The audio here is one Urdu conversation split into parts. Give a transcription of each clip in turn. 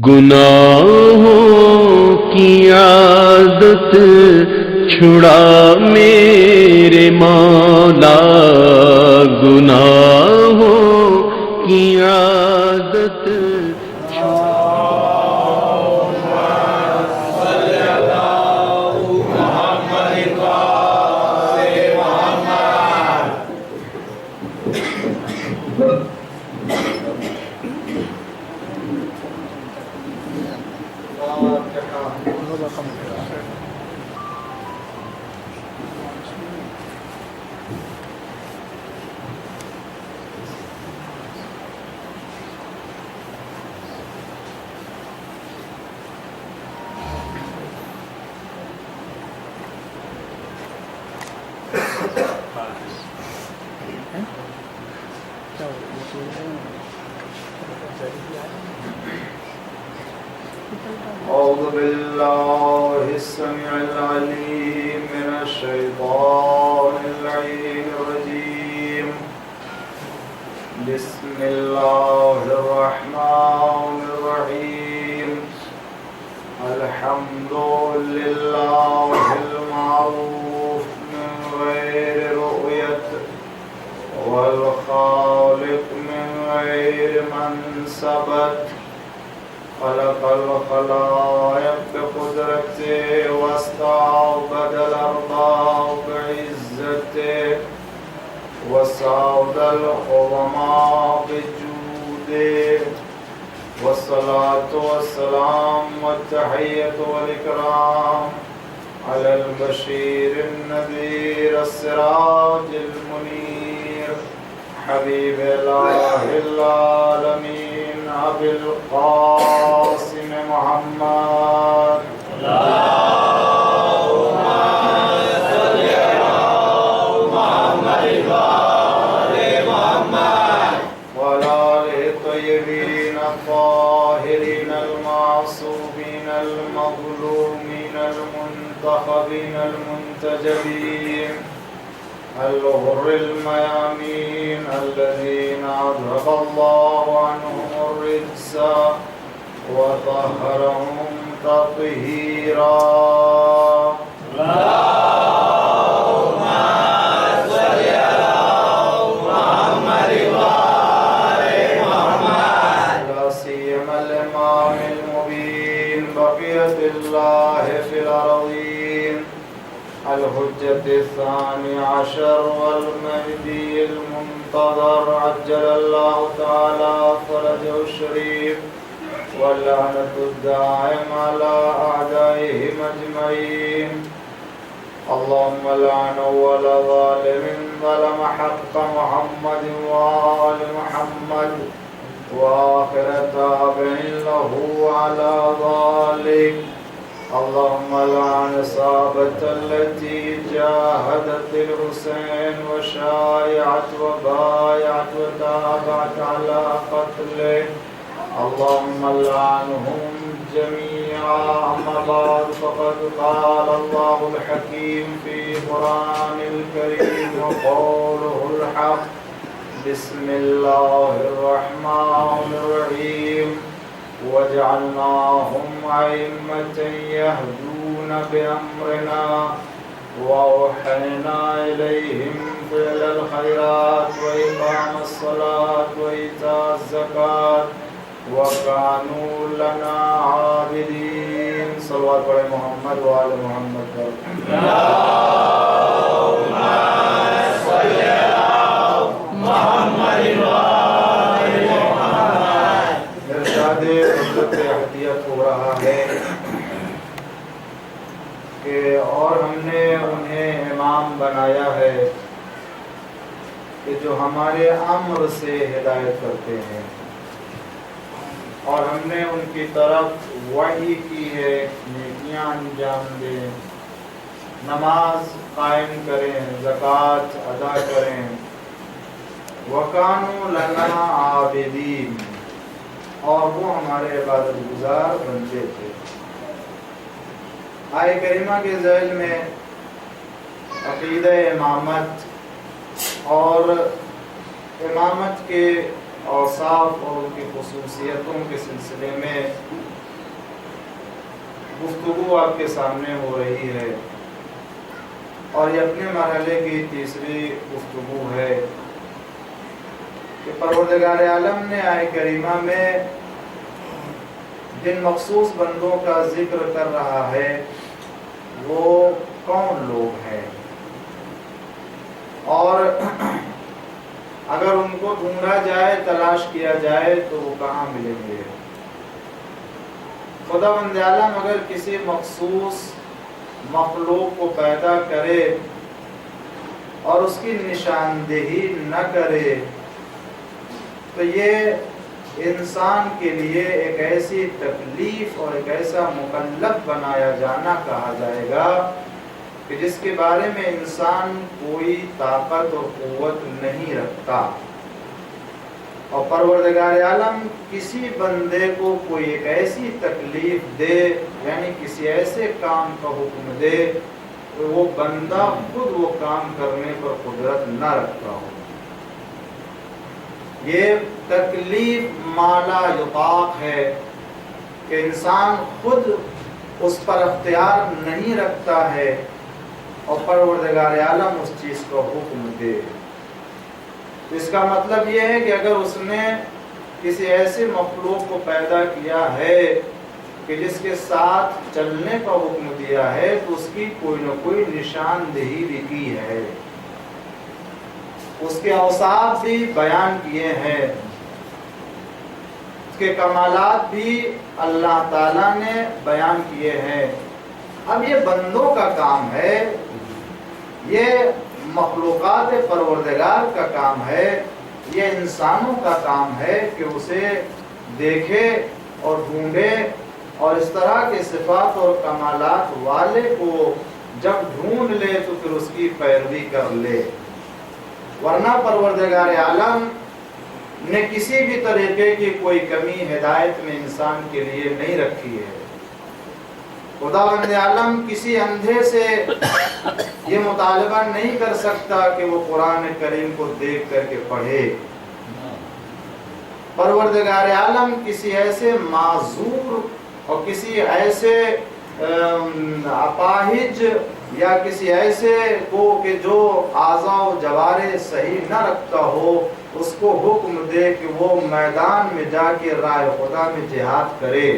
گناہوں کی عادت چھڑا میرے مولا، گناہوں کی عادت أعوذ بالله السميع العليم من الشيطان اللعين الرجيم. بسم الله الرحمن الرحيم. الحمد لله المعروف من غير رؤية، والخالق من غير منسبة. خلق الخلائق بقدرته واستعبد الأرباب بعزته، وسعد العظماء بجوده. والصلاة والسلام والتحية والإكرام على البشير النذير السراج المنير، حبيب الله العالمين أبي القاسم محمد. اللهم صل على محمد وآل محمد وعلى آله الطيبين الطاهرين المعصومين المظلومين المنتخبين المنتجبين الغر الميامين الذين أذهب الله عنهم الرجس وطهرهم تطهيرا. اللهم صل على محمد وآل محمد. لا سيما الإمام المبين بقية الله في الأرضين، الحجة الثاني عشر والمهدي المنتظر، عجل الله تعالى فرجه الشريف، واللعنة الدائم على أعدائهم أجمعين. اللهم لعن أول ظالم ظلم حق محمد وآل محمد، وآخر تابع له على ذلك. اللهم لعن الصحابة التي جاهدت الحسين وشايعت وبايعت وتابعت على قتله. اللهم لعنهم جميعا. أما بعد، فقد قال الله الحكيم في قرآن الكريم وقوله الحق. بسم الله الرحمن الرحيم. وجعلناهم أئمة يهدون بأمرنا، وأوحينا إليهم فعل الخيرات وإقام الصلاة وإيتاء الزكاة وكانوا لنا عابدين. صلوات پڑھیں محمد وآل محمد پر. اللهم صل على محمد وآل محمد. ارشاد حضرت احدیت ہو رہا ہے کہ اور ہم نے انہیں امام بنایا ہے کہ جو ہمارے امر سے ہدایت کرتے ہیں، اور ہم نے ان کی طرف وحی کی ہے نیکیاں انجام دیں، نماز قائم کریں، زکوٰۃ ادا کریں. وَكَانُوا لَنَا عَابِدِينَ، اور وہ ہمارے عبادت گزار بنتے تھے. آیہ کریمہ کے ذیل میں عقیدہ امامت اور امامت کے اوصاف اور ان کی خصوصیتوں کے سلسلے میں گفتگو آپ کے سامنے ہو رہی ہے اور یہ اپنے مرحلے کی تیسری گفتگو ہے کہ پروردگار عالم نے آیت کریمہ میں جن مخصوص بندوں کا ذکر کر رہا ہے وہ کون لوگ ہیں اور اگر ان کو ڈھونڈا جائے تلاش کیا جائے تو وہ کہاں ملیں گے۔ خداوند عالم اگر کسی مخصوص مخلوق کو پیدا کرے اور اس کی نشاندہی نہ کرے تو یہ انسان کے لیے ایک ایسی تکلیف اور ایک ایسا مکلف بنایا جانا کہا جائے گا کہ جس کے بارے میں انسان کوئی طاقت اور قوت نہیں رکھتا، اور پروردگار عالم کسی بندے کو کوئی ایک ایسی تکلیف دے یعنی کسی ایسے کام کا حکم دے کہ وہ بندہ خود وہ کام کرنے پر قدرت نہ رکھتا ہو۔ یہ تکلیف مالا یطاق ہے کہ انسان خود اس پر اختیار نہیں رکھتا ہے اور پروردگار عالم اس چیز کو حکم دے۔ اس کا مطلب یہ ہے کہ اگر اس نے کسی ایسے مخلوق کو پیدا کیا ہے کہ جس کے ساتھ چلنے کا حکم دیا ہے تو اس کی کوئی نہ کوئی نشاندہی بھی کی ہے، اس کے اوصاف بھی بیان کیے ہیں، اس کے کمالات بھی اللہ تعالیٰ نے بیان کیے ہیں۔ اب یہ بندوں کا کام ہے، یہ مخلوقات پروردگار کا کام ہے، یہ انسانوں کا کام ہے کہ اسے دیکھے اور ڈھونڈے اور اس طرح کے صفات اور کمالات والے کو جب ڈھونڈ لے تو پھر اس کی پیروی کر لے، ورنہ پروردگار عالم نے کسی بھی طریقے کی کوئی کمی ہدایت میں انسان کے لیے نہیں رکھی ہے۔ خداوند عالم کسی اندھے سے یہ مطالبہ نہیں کر سکتا کہ وہ قرآن کریم کو دیکھ کر کے پڑھے۔ پروردگار عالم کسی ایسے معذور اور کسی ایسے اپاہج یا کسی ایسے کو کہ جو اعضاء و جوارے صحیح نہ رکھتا ہو اس کو حکم دے کہ وہ میدان میں جا کے راہ خدا میں جہاد کرے،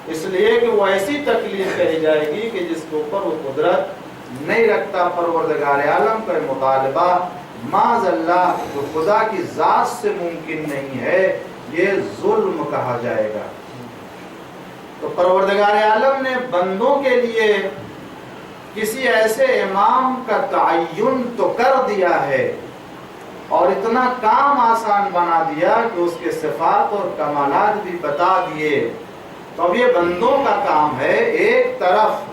اس لیے کہ وہ ایسی تکلیف کہی جائے گی کہ جس کے اوپر وہ قدرت نہیں رکھتا۔ پروردگار عالم کا مطالبہ معاذ اللہ جو خدا کی ذات سے ممکن نہیں ہے، یہ ظلم کہا جائے گا۔ تو پروردگار عالم نے بندوں کے لیے کسی ایسے امام کا تعین تو کر دیا ہے اور اتنا کام آسان بنا دیا کہ اس کے صفات اور کمالات بھی بتا دیے۔ تو اب یہ بندوں کا کام ہے، ایک طرف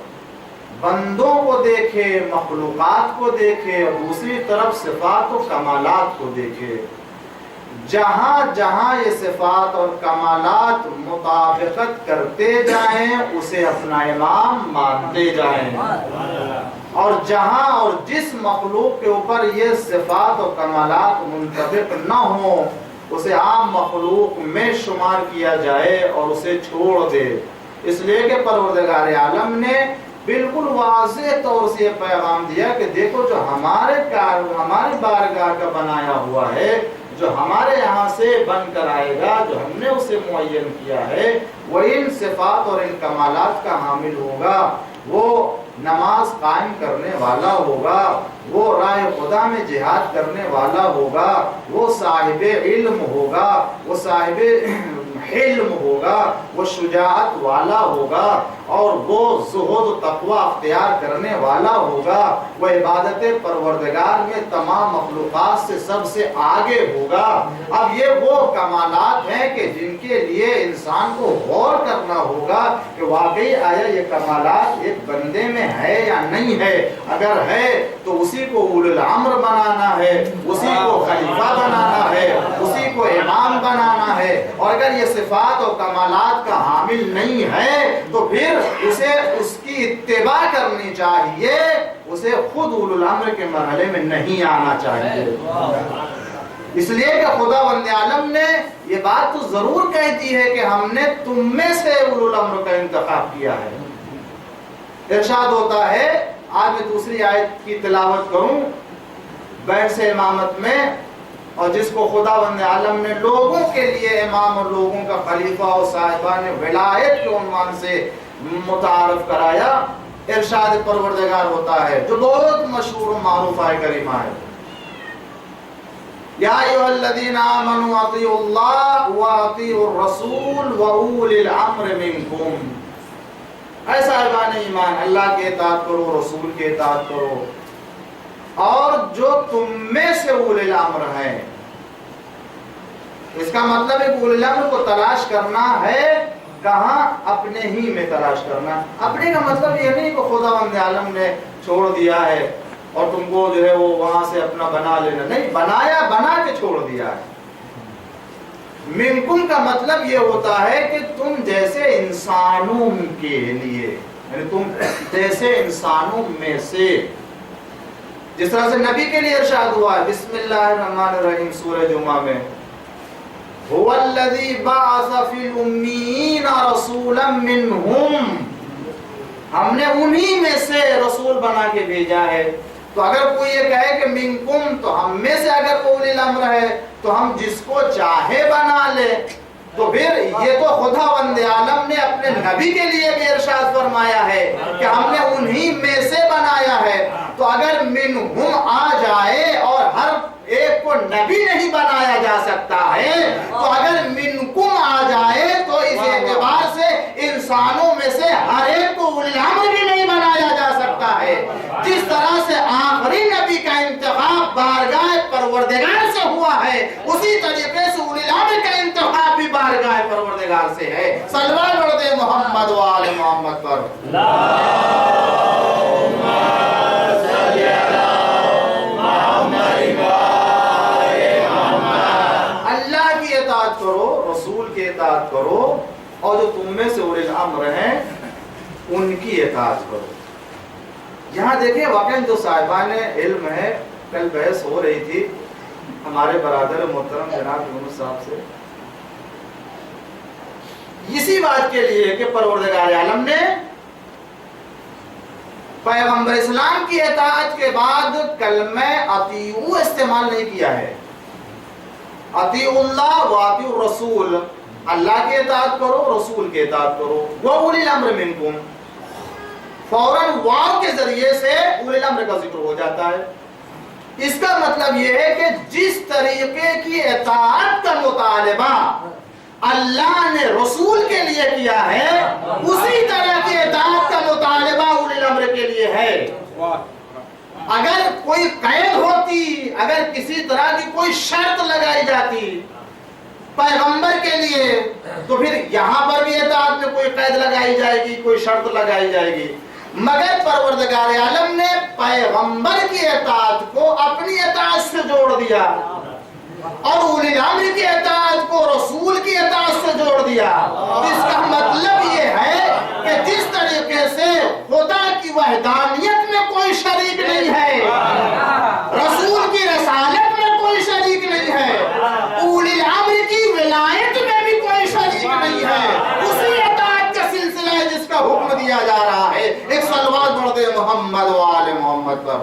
بندوں کو دیکھے، مخلوقات کو دیکھے، اور دوسری طرف صفات و کمالات کو دیکھے۔ جہاں جہاں یہ صفات اور کمالات مطابقت کرتے جائیں اسے اپنا امام مانتے جائیں، اور جہاں اور جس مخلوق کے اوپر یہ صفات و کمالات منطبق نہ ہوں اسے عام مخلوق میں شمار کیا جائے اور اسے چھوڑ دے۔ اس لیے کہ پروردگار عالم نے بالکل واضح طور سے یہ پیغام دیا کہ دیکھو جو ہمارے بارگاہ کا بنایا ہوا ہے، جو ہمارے یہاں سے بن کر آئے گا، جو ہم نے اسے معین کیا ہے، وہ ان صفات اور ان کمالات کا حامل ہوگا، وہ نماز قائم کرنے والا ہوگا، وہ راہ خدا میں جہاد کرنے والا ہوگا، وہ صاحب علم ہوگا، وہ صاحب حلم ہوگا، وہ شجاعت والا ہوگا، اور وہ زہد و تقوی اختیار کرنے والا ہوگا، وہ عبادت پروردگار میں تمام مخلوقات سے سب سے آگے ہوگا۔ اب یہ وہ کمالات ہیں کہ جن کے لیے انسان کو غور کرنا ہوگا کہ واقعی آیا یہ کمالات ایک بندے میں ہے یا نہیں ہے۔ اگر ہے تو اسی کو اولو الامر بنانا ہے، اسی کو خلیفہ بنانا ہے، اسی کو امام بنانا ہے، اور اگر یہ صفات اور کمالات کا حامل نہیں ہے تو پھر اسے اس کی اتباع کرنی چاہیے، اسے خود اولو الامر کے مرحلے میں نہیں آنا چاہیے۔ اس لیے کہ خداوند عالم نے یہ بات تو ضرور کہہ دی ہے کہ ہم نے تم میں سے اولو الامر کا انتخاب کیا ہے۔ ارشاد ہوتا ہے، آج میں دوسری آیت کی تلاوت کروں بیٹھ سے امامت میں، اور جس کو خداوند عالم نے لوگوں کے لیے امام اور لوگوں کا خلیفہ اور صاحبان ولایت کے عنوان سے متعارف کرایا۔ ارشاد پروردگار ہوتا ہے جو بہت مشہور و معروف آیت کریمہ ہے، یا ایھا الذین آمنوا اطیعوا اللہ واطیعوا الرسول واولی الامر منکم۔ اے صاحبان ایمان، اللہ کی اطاعت کرو، رسول کی اطاعت کرو، اور جو تم میں سے اولی الامر ہیں۔ اس کا مطلب ہے کہ اولی الامر کو تلاش کرنا ہے کہاں؟ اپنے ہی میں تلاش کرنا۔ اپنے کا مطلب یہ نہیں کہ خداوند عالم نے چھوڑ دیا ہے اور تم کو جو ہے وہ وہاں سے اپنا بنا لینا، نہیں، بنا کے چھوڑ دیا ہے۔ منکم کا مطلب یہ ہوتا ہے کہ تم جیسے انسانوں کے لیے، یعنی تم جیسے انسانوں میں سے، جس طرح سے نبی کے لیے ارشاد ہوا ہے بسم اللہ الرحمن الرحیم سورہ جمعہ میں، هو الذی بعث فی الامیین رسولا منہم، ہم نے انہی میں سے رسول بنا کے بھیجا ہے۔ تو اگر کوئی یہ کہے کہ منکم، تو ہم میں سے اگر اولی الامر ہے تو ہم جس کو چاہے بنا لے، تو پھر یہ تو خداوند عالم نے اپنے نبی کے لیے بھی ارشاد فرمایا ہے کہ ہم نے انہی میں سے بنایا ہے۔ تو اگر منہم آ جائے اور ہر ایک کو نبی نہیں بنایا جا سکتا ہے، تو اگر منکم آ جائے تو اس اعتبار سے انسانوں میں سے ہر ایک کو اولی الامر بھی نہیں بنایا جا سکتا ہے۔ جس طرح سے آخری نبی کا انتخاب بارگاہ پروردگار سے ہوا ہے، اسی طریقے سے اولی الامر کا انتخاب بھی بارگاہ پروردگار سے ہے۔ صلوات پڑھ دے محمد و آل محمد پر۔ اللہ کی اطاعت کرو، رسول کی اطاعت کرو، اور جو تم میں سے اولی الامر ہیں ان کی اطاعت کرو۔ یہاں دیکھیں واقعاً جو صاحبان علم ہے، کل بحث ہو رہی تھی ہمارے برادر محترم جناب یونس صاحب سے، اسی بات کے لیے کہ پروردگار عالم نے پیغمبر اسلام کی اطاعت کے بعد کلمہ اطیعوا استعمال نہیں کیا ہے۔ اطیعوا اللہ واطیعوا الرسول، اللہ کی اطاعت کرو، رسول کی اطاعت کرو، واولی الامر منکم، فوراً واو کے ذریعے سے اولی الامر کا ذکر ہو جاتا ہے۔ اس کا مطلب یہ ہے کہ جس طریقے کی اطاعت کا مطالبہ اللہ نے رسول کے لیے کیا ہے، اسی طرح کی اطاعت کا مطالبہ اولی الامر کے لیے ہے۔ اگر کوئی قید ہوتی، اگر کسی طرح کی کوئی شرط لگائی جاتی پیغمبر کے لیے، تو پھر یہاں پر بھی اطاعت میں کوئی قید لگائی جائے گی، کوئی شرط لگائی جائے گی۔ مگر پروردگار عالم نے پیغمبر کی اطاعت کو اپنی اطاعت سے جوڑ دیا، اور اولی الامر کی اطاعت کو رسول کی اطاعت سے جوڑ دیا۔ اس کا مطلب یہ ہے کہ جس طریقے سے خدا کی وحدانیت میں کوئی شریک نہیں ہے، رسول کی رسالت میں کوئی شریک نہیں ہے، اولی الامر کی ولایت میں بھی کوئی شریک نہیں ہے، اسی اطاعت کا سلسلہ ہے جس کا حکم دیا جا رہا ہے۔ ایک صلوات پڑھ دے محمد و آل محمد پر۔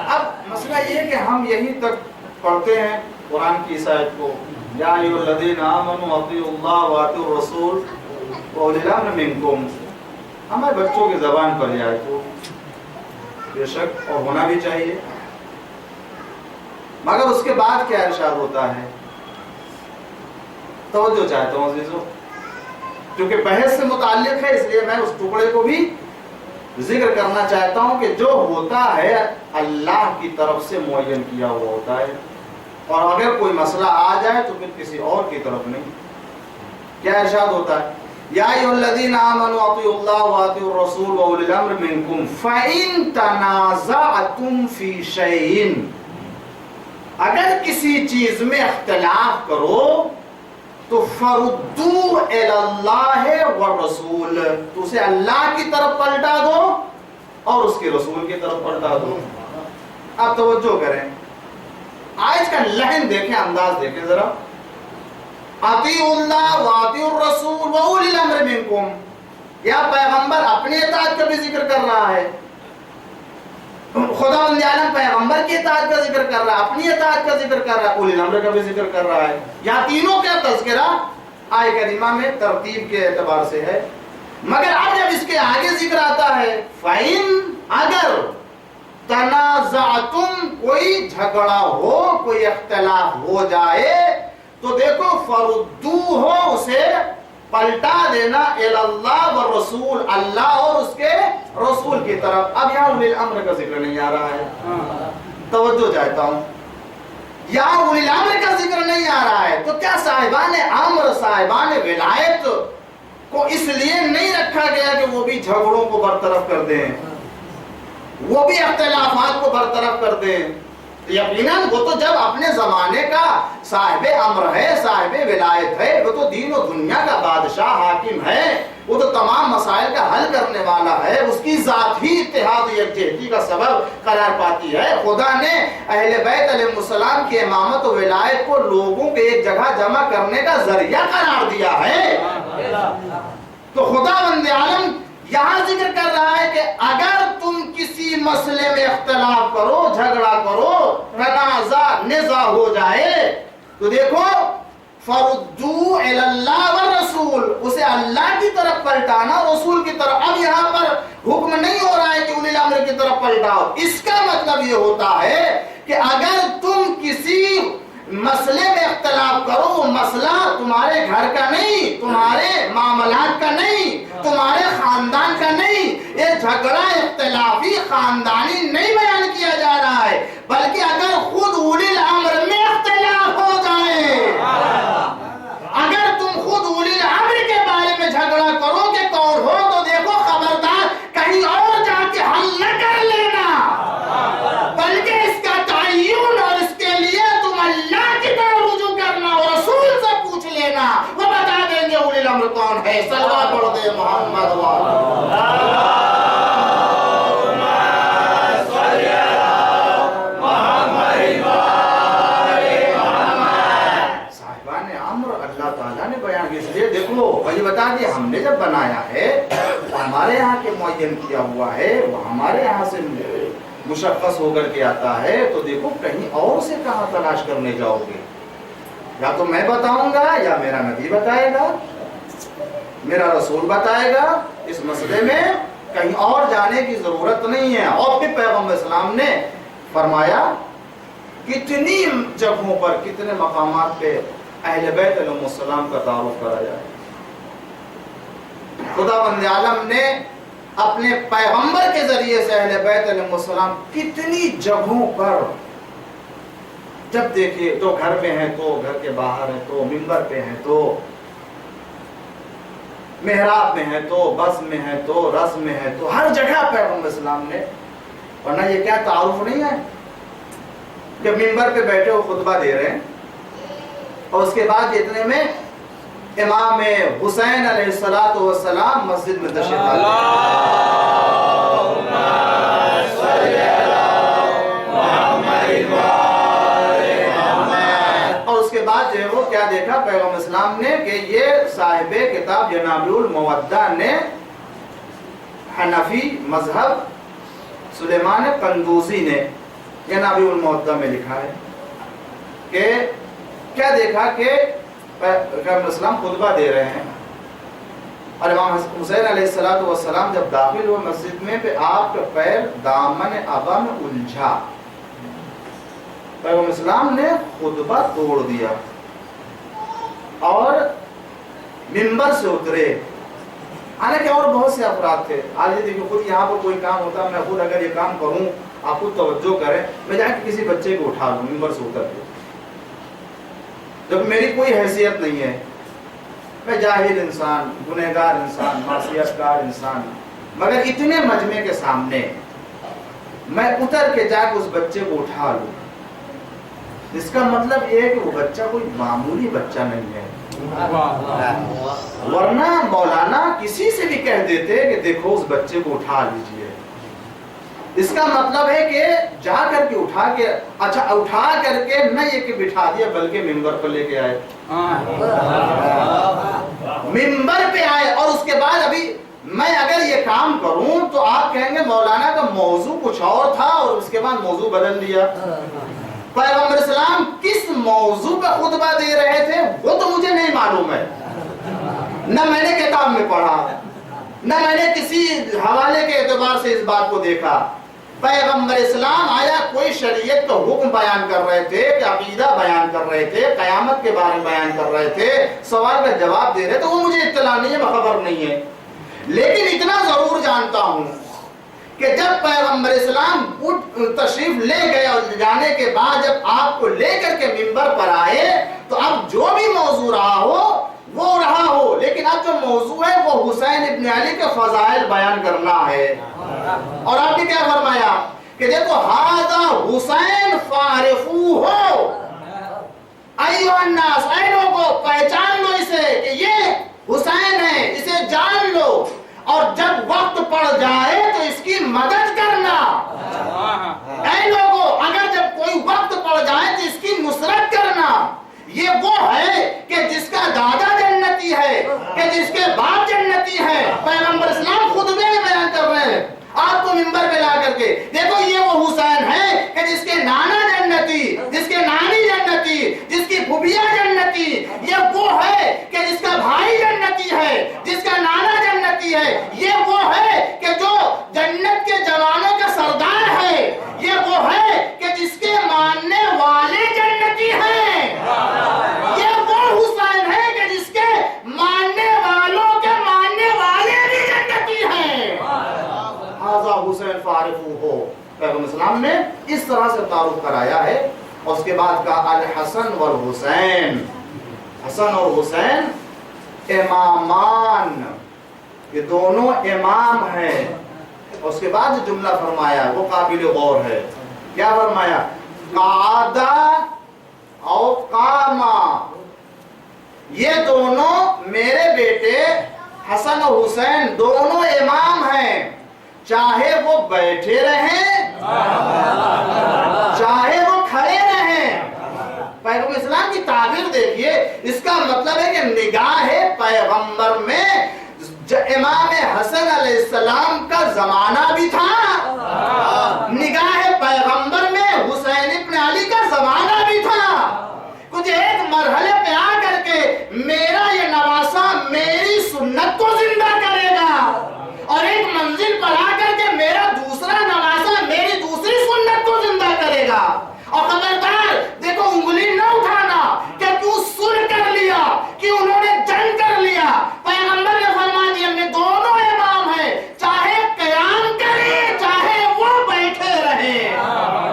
اب مسئلہ یہ کہ ہم یہیں تک پڑھتے ہیں قرآن کی اس آیت کو، یا ایھا الذین آمنوا اطیعوا اللہ واطیعوا الرسول واولی الامر منکم، ہمارے بچوں کی زبان پر یہ آیت ہو، بے شک اور ہونا بھی چاہیے۔ مگر اس کے بعد کیا ارشاد ہوتا ہے؟ توجہ چاہتا ہوں عزیزو، کیونکہ بحث سے متعلق ہے، اس لیے میں اس ٹکڑے کو بھی ذکر کرنا چاہتا ہوں کہ جو ہوتا ہے اللہ کی طرف سے معین کیا ہوا ہوتا ہے، اور اگر کوئی مسئلہ آ جائے تو پھر کسی اور کی طرف نہیں۔ کیا ارشاد ہوتا ہے؟ یا ایھا الذین آمنوا اطیعوا اللہ واطیعوا الرسول واولی الامر منکم فإن تنازعتم فی شیء، اگر کسی چیز میں اختلاف کرو تو فردو اللہ والرسول، تو اسے اللہ کی طرف پلٹا دو اور اس کے رسول کی طرف پلٹا دو. آپ توجہ کریں، آیت کا لحن دیکھیں، انداز دیکھیں ذرا. اطیعوا اللہ واطیعوا الرسول واولی الامر منکم. یا پیغمبر اپنی اطاعت کا بھی ذکر کر رہا ہے، خدا بند عالم پیغمبر کی اطاعت کا ذکر کر رہا ہے، اپنی اطاعت کا ذکر کر رہا ہے، اولی الامر کا بھی ذکر کر رہا ہے. یہاں تینوں کا تذکرہ آیت کریمہ میں ترتیب کے اعتبار سے ہے. مگر اب جب اس کے آگے ذکر آتا ہے فَإِن، اگر تنازعتم، کوئی جھگڑا ہو، کوئی اختلاف ہو جائے، تو دیکھو فردو ہو، اسے پلٹا دینا اللہ والرسول، اللہ اور اس کے رسول کی طرف. اب یہاں اولی الامر کا ذکر نہیں آ رہا ہے، توجہ چاہتا ہوں. یہاں اولی الامر کا ذکر نہیں آ رہا ہے، تو کیا صاحبان امر، صاحبان ولایت کو اس لیے نہیں رکھا گیا کہ وہ بھی جھگڑوں کو برطرف کر دیں، وہ بھی اختلافات کو برطرف کر دیں؟ یقیناً وہ تو جب اپنے زمانے کا صاحب امر ہے، صاحب ولایت ہے، وہ تو دین و دنیا کا بادشاہ حاکم ہے، وہ تو تمام مسائل کا حل کرنے والا ہے، اس کی ذات ہی اتحاد و یکجہتی کا سبب قرار پاتی ہے. خدا نے اہل بیت علیہ السلام کی امامت و ولایت کو لوگوں کے ایک جگہ جمع کرنے کا ذریعہ قرار دیا ہے. تو خدا بند عالم یہاں ذکر کر رہا ہے کہ اگر تم کسی مسئلے میں اختلاف کرو، جھگڑا کرو، تنازع نزاع ہو جائے، تو دیکھو فردو الی اللہ والرسول، اسے اللہ کی طرف پلٹانا، رسول کی طرف. اب یہاں پر حکم نہیں ہو رہا ہے کہ اولی الامر کی طرف پلٹاؤ. اس کا مطلب یہ ہوتا ہے کہ اگر تم کسی مسئلے میں اختلاف کرو، وہ مسئلہ تمہارے گھر کا نہیں، تمہارے معاملات کا نہیں، تمہارے خاندان کا نہیں، یہ جھگڑا اختلافی خاندانی نہیں بیان کیا جا رہا ہے، بلکہ اگر خود اولی الامر میں اختلاف ہو جائے، اگر تم خود اولی الامر کے بارے میں جھگڑا کرو کہ کون ہو، تو دیکھو خبردار کہیں اور جا کے حل نہ کر لینا، بلکہ اس کا تعین اور اس کے لیے تم اللہ کی طرف رجوع کرنا اور رسول سے پوچھ لینا، وہ بتا دیں گے اولی الامر کون ہے. صلوات پڑھ دے محمد صاحبان امر اللہ تعالیٰ نے بیان کیا. اس لیے دیکھو وہی بتا دیا، ہم نے جب بنایا ہے، ہمارے یہاں کے معین کیا ہوا ہے، وہ ہمارے یہاں سے مشخص ہو کر کے آتا ہے، تو دیکھو کہیں اور سے کہاں تلاش کرنے جاؤ گے؟ یا تو میں بتاؤں گا، یا میرا نبی بتائے گا، میرا رسول بتائے گا. اس مسئلے میں کہیں اور جانے کی ضرورت نہیں ہے. اور پھر پیغمبر اسلام نے فرمایا کتنی جگہوں پر، کتنے مقامات پہ اہل بیت علیہ السلام کا تعارف کرا جائے. خدا بند عالم نے اپنے پیغمبر کے ذریعے سے اہل بیت علیہ السلام کتنی جگہوں پر، جب دیکھیے تو گھر میں ہیں، تو گھر کے باہر ہیں، تو منبر پہ ہیں، تو محراب میں ہے، تو بس میں ہے، تو رس میں ہے، تو ہر جگہ پیغمبر اسلام نے. ورنہ یہ کیا تعارف نہیں ہے؟ جب منبر پہ بیٹھے وہ خطبہ دے رہے ہیں، اور اس کے بعد اتنے میں امام حسین علیہ السلام مسجد میں تشریف لاتے ہیں. اور اس کے بعد جو ہے وہ کیا دیکھا پیغمبر اسلام نے کہ یہ صاحب کتاب جناب المودع نے، حنفی مذہب، سلیمان قندوزی نے جناب المودع میں لکھا ہے کہ کیا دیکھا کہ پیغمبر اسلام خطبہ دے رہے ہیں، اور امام حسین علیہ السلام جب داخل ہوئے مسجد میں، پہ آپ کا پیر دامن ابا میں الجھا. پیغمبر اسلام نے خطبہ توڑ دیا اور منبر سے اترے. حالانکہ اور بہت سے افراد تھے. آج یہ دیکھیں خود یہاں پر کوئی کام ہوتا ہے، میں خود اگر یہ کام کروں، آپ خود توجہ کریں، میں جا کے کسی بچے کو اٹھا لوں منبر سے اتر کے، جب میری کوئی حیثیت نہیں ہے، میں جاہل انسان، گنہگار انسان، معصیت کار انسان، مگر اتنے مجمع کے سامنے میں اتر کے جا کے اس بچے کو اٹھا لوں. اس کا مطلب یہ ہے کہ وہ بچہ کوئی معمولی بچہ نہیں ہے، ورنہ مولانا کسی سے بھی کہہ دیتے کہ دیکھو اس بچے کو اٹھا لیجئے، اس کا مطلب ہے کہ جا کر کے اٹھا کر کے نہ یہ کہ بٹھا دیا بلکہ ممبر پر لے کے آئے، ممبر پہ آئے. اور اس کے بعد ابھی میں اگر یہ کام کروں تو آپ کہیں گے مولانا کا موضوع کچھ اور تھا اور اس کے بعد موضوع بدل دیا. پیغمبر اسلام کس موضوع پہ خطبہ دے رہے تھے وہ تو مجھے نہیں معلوم ہے، نہ میں نے کتاب میں پڑھا، نہ میں نے کسی حوالے کے اعتبار سے اس بات کو دیکھا. پیغمبر اسلام آیا کوئی شریعت کا حکم بیان کر رہے تھے کہ عقیدہ بیان کر رہے تھے، قیامت کے بارے میں بیان کر رہے تھے، سوال کا جواب دے رہے تھے، وہ مجھے اطلاع نہیں ہے، خبر نہیں ہے. لیکن اتنا ضرور جانتا ہوں کہ جب پیغمبر اسلام تشریف لے گئے اور جانے کے بعد جب آپ کو لے کر کے ممبر پر آئے تو اب جو بھی موضوع رہا ہو وہ رہا ہو، لیکن اب جو موضوع ہے وہ حسین ابن علی کے فضائل بیان کرنا ہے. اور آپ نے کیا فرمایا کہ دیکھو ھذا حسین فاعرفوہ، ایھا الناس، اے لوگوں پہچان لو اسے کہ یہ حسین ہے، اسے جان لو، اور جب وقت پڑ جائے تو اس کی مدد کرنا. اے لوگوں اگر جب کوئی وقت پڑ جائے تو اس کی نصرت کرنا. یہ وہ ہے کہ جس کا دادا جنتی ہے، کہ جس کے باپ جنتی ہے. پیغمبر اسلام خطبے میں بیان کر رہے ہیں آپ کو ممبر پہ لا کر کے، دیکھو یہ وہ حسین ہے کہ جس کے نانا جنتی، جس کے نانی جنتی، جس کی پھوپھیاں جنتی. یہ وہ ہے کہ جس کا بھائی جنتی ہے، جس کا نانا جنتی ہے. یہ وہ ہے کہ جو جنت کے جوانوں کا سردار ہے. یہ وہ ہے کہ جس کے ماننے والے جنتی ہیں. یہ وہ حسین ہے کہ جس کے ماننے والوں کے ماننے والے بھی جنتی ہیں. ھذا حسین فاعرفوہ، پیغمبر اسلام نے اس طرح سے تعارف کرایا ہے. اور اس کے بعد کہا الحسن والحسین، حسن اور حسین امامان، یہ دونوں امام ہیں. اس کے بعد جو جملہ فرمایا وہ قابل غور ہے. کیا فرمایا؟ قعدہ اور قاما، یہ دونوں میرے بیٹے حسن اور حسین دونوں امام ہیں، چاہے وہ بیٹھے رہیں چاہے وہ کھڑے رہیں. پیغمبر اسلام کی تعبیر دیکھیے، اس کا مطلب ہے کہ نگاہ پیغمبر میں امام حسن علیہ السلام کا زمانہ بھی تھا، نگاہ پیغمبر میں حسین ابن علی کا زمانہ بھی تھا. کچھ ایک مرحلے پہ آ کر کے میرا یہ نواسا میری سنت کو زندہ کرے گا، اور ایک منزل پر آ کر کے میرا دوسرا نواسا میری دوسری سنت کو زندہ کرے گا. اور خبردار دیکھو انگلی نہ اٹھانا کہ تو سن کر لیا، کہ انہوں نے جنگ کر لیا. پیغمبر نے فرما دیا میں دونوں امام ہیں، چاہے قیام کریں چاہے وہ بیٹھے رہیں.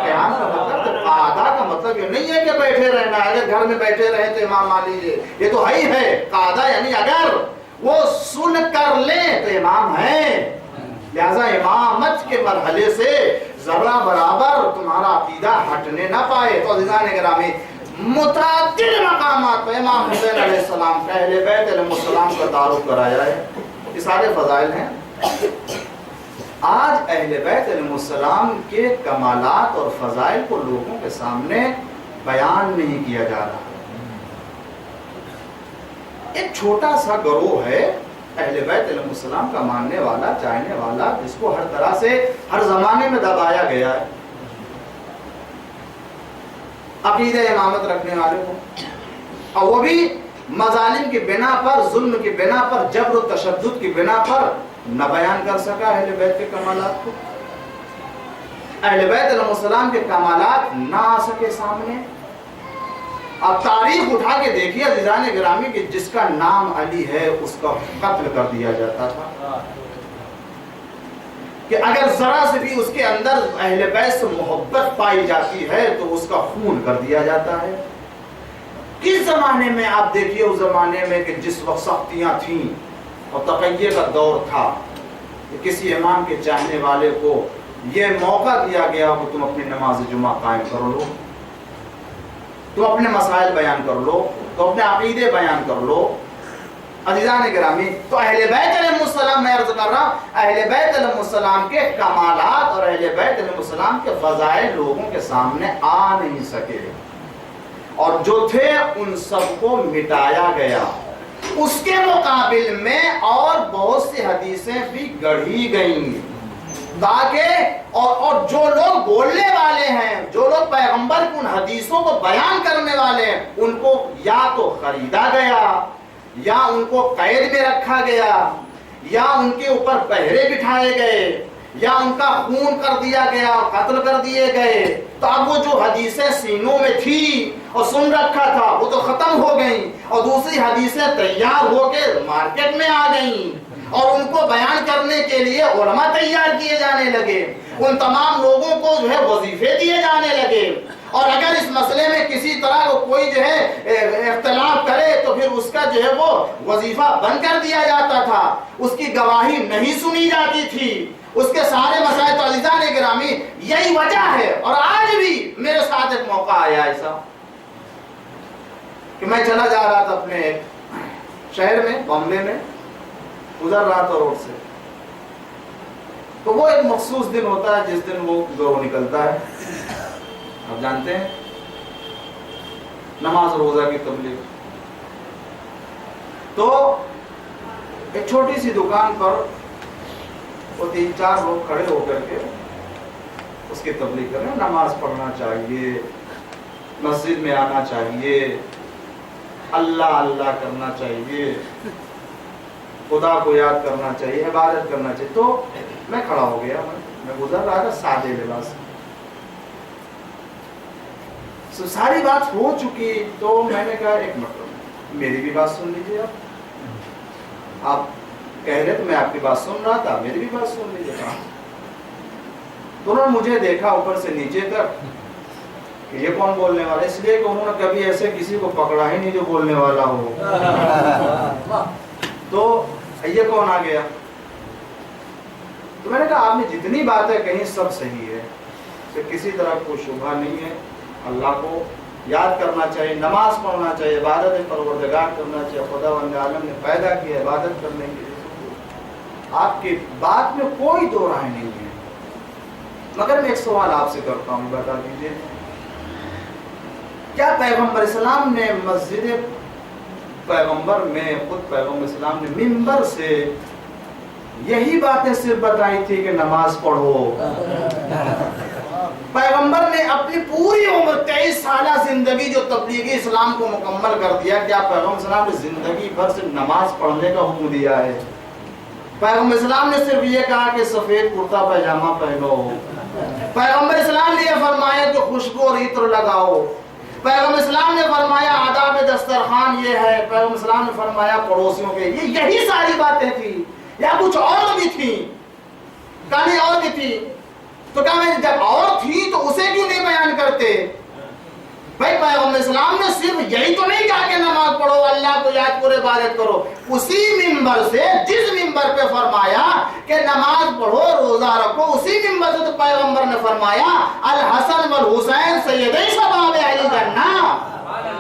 قیام کا مطلب قعدہ کا مطلب یہ نہیں ہے کہ بیٹھے رہنا، اگر گھر میں بیٹھے رہے تو امام مان لیجیے، یہ تو ہی ہے. قعدہ یعنی اگر وہ سن کر لیں تو امام ہیں. لہذا امامت کے مرحلے سے ذرہ برابر تمہارا عقیدہ ہٹنے نہ پائے. تو عزیزان گرامی، متعدد مقامات پر امام حسین علیہ السلام کا اہل بیت علیہ السلام کا تعارف کرایا ہے. یہ سارے فضائل ہیں. آج اہل بیت علیہ السلام کے کمالات اور فضائل کو لوگوں کے سامنے بیان نہیں کیا جا رہا. ایک چھوٹا سا گروہ ہے اہل بیت علیہ السلام کا ماننے والا، چاہنے والا، جس کو ہر طرح سے ہر زمانے میں دبایا گیا ہے. عقیدہ امامت رکھنے والے کو، اور وہ بھی مظالم کی بنا پر، ظلم کی بنا پر، جبر و تشدد کی بنا پر نہ بیان کر سکا اہل بیت کے کمالات کو. اہل بیت علیہ السلام کے کمالات نہ آ سکے سامنے. اب تاریخ اٹھا کے دیکھیے عزیزان گرامی کہ جس کا نام علی ہے اس کا قتل کر دیا جاتا تھا، کہ اگر ذرا سے بھی اس کے اندر اہل بیت سے محبت پائی جاتی ہے تو اس کا خون کر دیا جاتا ہے. کس زمانے میں آپ دیکھیے، اس زمانے میں کہ جس وقت سختیاں تھیں اور تقیہ کا دور تھا، کہ کسی امام کے چاہنے والے کو یہ موقع دیا گیا کہ تم اپنی نماز جمعہ قائم کرو لو، تم اپنے مسائل بیان کر لو، تو اپنے عقیدے بیان کر لو۔ عزیزان گرامی، تو اہل بیت علیہ السلام، میں عرض کر رہا ہوں، اہل بیت علیہ السلام کے کمالات اور اہل بیت علیہ السلام کے فضائل لوگوں کے سامنے آ نہیں سکے، اور جو تھے ان سب کو مٹایا گیا۔ اس کے مقابل میں اور بہت سی حدیثیں بھی گڑھی گئیں تاکہ اور جو لوگ بولنے والے ہیں، جو لوگ پیغمبر کی ان حدیثوں کو بیان کرنے والے ہیں، ان کو یا تو خریدا گیا، یا ان کو قید میں رکھا گیا، یا ان کے اوپر پہرے بٹھائے گئے، یا ان کا خون کر دیا گیا، قتل کر دیے گئے۔ تو اب وہ جو حدیثیں سینوں میں تھی اور سن رکھا تھا وہ تو ختم ہو گئیں، اور دوسری حدیثیں تیار ہو کے مارکیٹ میں آ گئیں، اور ان کو بیان کرنے کے لیے علماء تیار کیے جانے لگے، ان تمام لوگوں کو جو ہے وظیفے دیے جانے لگے، اور اگر اس مسئلے میں کسی طرح کو کوئی جو ہے اختلاف کرے تو پھر اس کا جو ہے وہ وظیفہ بند کر دیا جاتا تھا، اس کی گواہی نہیں سنی جاتی تھی، اس کے سارے مسائل۔ تو عزیزان گرامی، یہی وجہ ہے، اور آج بھی میرے ساتھ ایک موقع آیا ایسا کہ میں چلا جا رہا تھا اپنے ایک شہر میں، بامبے میں، گزر رہا تھا روڈ سے، تو وہ ایک مخصوص دن ہوتا ہے جس دن وہ گروہ نکلتا ہے، آپ جانتے ہیں، نماز روزہ کی تبلیغ۔ تو ایک چھوٹی سی دکان پر وہ 3-4 لوگ کھڑے ہو کر کے اس کی تبلیغ کر رہے ہیں، نماز پڑھنا چاہیے، مسجد میں آنا چاہیے، اللہ اللہ کرنا چاہیے، خدا کو یاد کرنا چاہیے، عبادت کرنا چاہیے۔ تو میں کھڑا ہو گیا، میں گزر رہا تھا سادے لباس میں، ساری بات ہو چکی، تو میں نے کہا ایک مرتبہ میری بھی بات سن لیجیے، آپ کہہ رہے تو میں آپ کی بات سن رہا تھا، میری بھی بات سن لیجیے۔ تو انہوں نے مجھے دیکھا اوپر سے نیچے تک کہ یہ کون بولنے والا، اس لیے کہ انہوں نے کبھی ایسے کسی کو پکڑا ہی نہیں جو بولنے والا ہو، تو یہ کون آ گیا؟ تو میں نے کہا آپ نے جتنی باتیں کہیں سب صحیح ہے، کہ کسی طرح کوئی شبہ نہیں ہے، اللہ کو یاد کرنا چاہیے، نماز پڑھنا چاہیے، عبادت پروردگار کرنا چاہیے، خداوند عالم نے پیدا کیا عبادت کرنے کے لیے، آپ کی بات میں کوئی دو رائے نہیں ہے۔ مگر میں ایک سوال آپ سے کرتا ہوں، بتا دیجیے، کیا پیغمبر اسلام نے مسجد پیغمبر میں، خود پیغمبر اسلام نے منبر سے یہی باتیں صرف بتائی تھی کہ نماز پڑھو؟ پیغمبر نے اپنی پوری عمر 23 سالہ زندگی جو تبلیغی اسلام کو مکمل کر دیا، کیا پیغمبر اسلام نے زندگی بھر سے نماز پڑھنے کا حکم دیا ہے؟ پیغمبر اسلام نے صرف یہ کہا کہ سفید کرتا پائجامہ پہنو، پیغمبر اسلام نے یہ فرمایا کہ خوشبو اور عطر لگاؤ، پیغمبر اسلام نے فرمایا آداب دسترخوان یہ ہے، پیغمبر اسلام نے فرمایا پڑوسیوں کے، یہی ساری باتیں تھی، یا کچھ اور بھی تھی؟ کہانی اور بھی تھی، تو کہا میں جب اور تھی تو اسے کیوں نہیں بیان کرتے؟ بھائی پیغمبر اسلام نے صرف یہی تو نہیں کہا کہ نماز پڑھو، اللہ کو یاد کرو، عبادت کرو، اسی منبر سے، جس منبر پہ فرمایا کہ نماز پڑھو، روزہ رکھو، اسی منبر سے تو پیغمبر نے فرمایا الحسن والحسین سیدی شباب اہل جنہ،